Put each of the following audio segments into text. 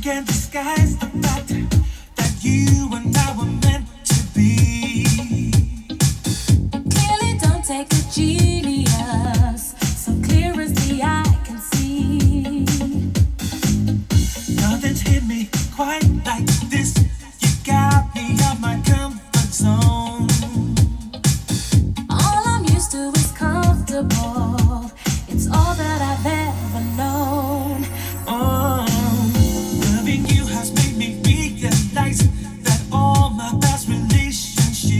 can't disguise the fact that you and I were meant to be. Clearly don't take a genius, so clear as the eye can see. Nothing's hit me quite like this. You got me out my comfort zone. All I'm used to is comfortable. It's all that I've ever known. Oh, loving you has made me realize that all my past relationships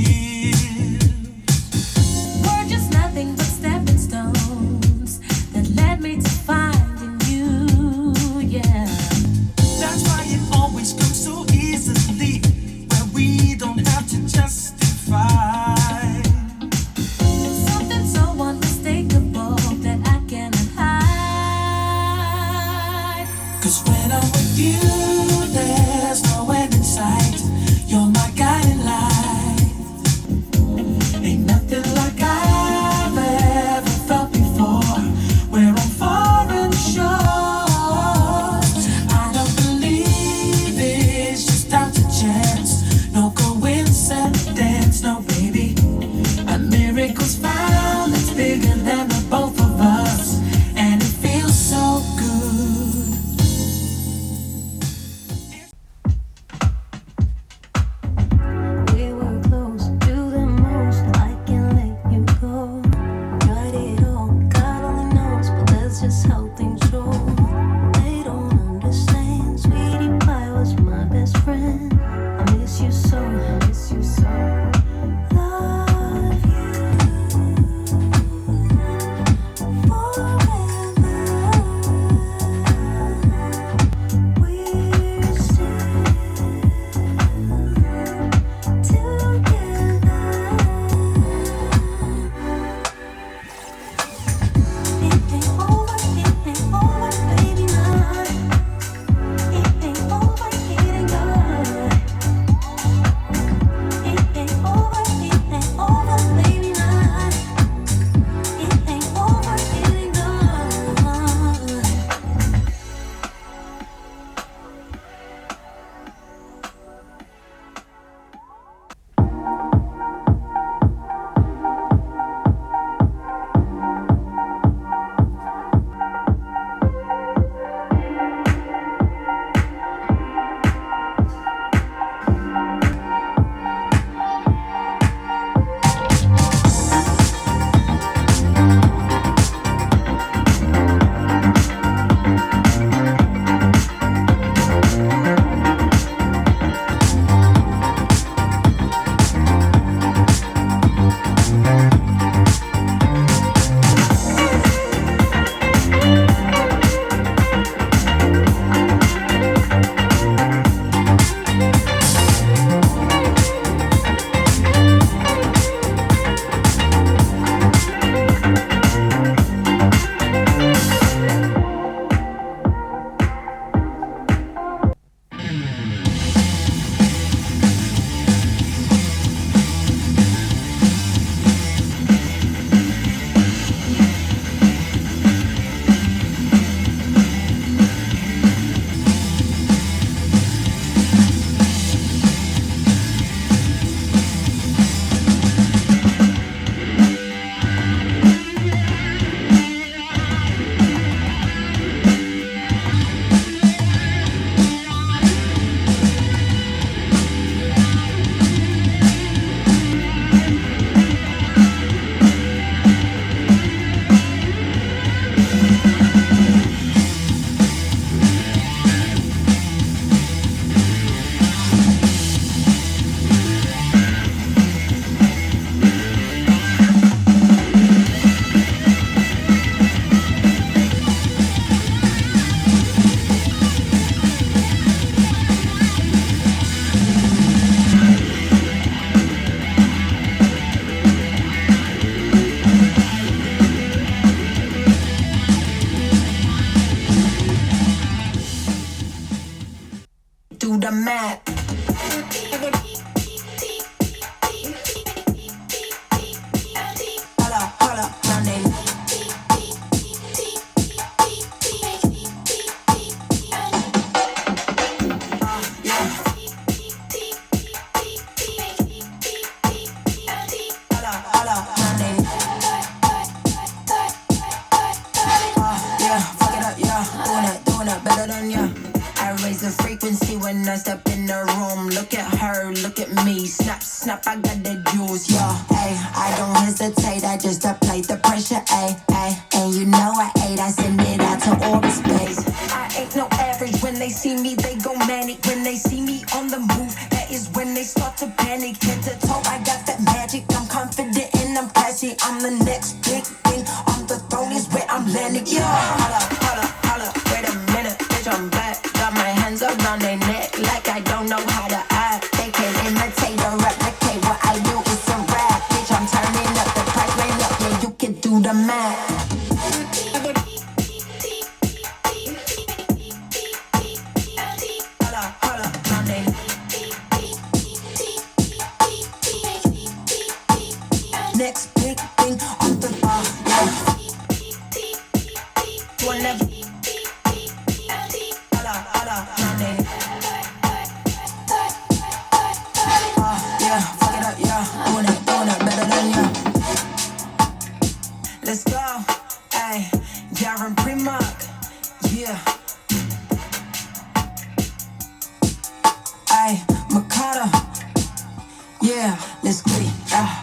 were just nothing but stepping stones that led me to finding you, yeah. That's why it always comes so easily, where we don't have to justify. Something so unmistakable that I cannot hide. 'Cause when I'm with you, there's no end in sight. You're my guiding light. Ain't nothing like I've ever felt before. We're on foreign shores. I don't believe it's just out to chance. No coincidence, no baby. A miracle's found that's bigger than the both of us, and it feels so good. We were close to the most. I can't let you go. Tried it all, God only knows, but that's just how things roll. They don't understand. Sweetie pie was my best friend. I miss you so, I miss you so. Love you forever. We're still together. It ain't over, baby, now. It ain't over, it ain't good. It ain't over, baby, now. It ain't over, it ain't good. Do the math. Holla, my name. doing it better than ya. I raise the frequency when I step in the room. Look at her, look at me. Snap, snap, I got the juice, yeah. Ay, I don't hesitate, I just apply the pressure, ay, ay. And you know I ate, I send it out to orbit space. I ain't no average, when they see me, they go manic. When they see me on the move, that is when they start to panic. Head to toe, I got that magic. I'm confident and I'm classy. I'm the next big thing. On the throne is where I'm landing, yeah. Holla, wait a minute, bitch, I'm back. Got my hands around their neck like I don't know how to act. They can't imitate or replicate what I do, it's a rap. Bitch, I'm turning up the price right up, yeah, you can do the math. Holla, round they next big thing on the bar, yeah. One level. Holla, round they yeah, fuck it up, yeah. Doing it better than ya. Let's go, ayy. Yaron Primark, yeah. Ayy, Makata, yeah. Let's get it, ah.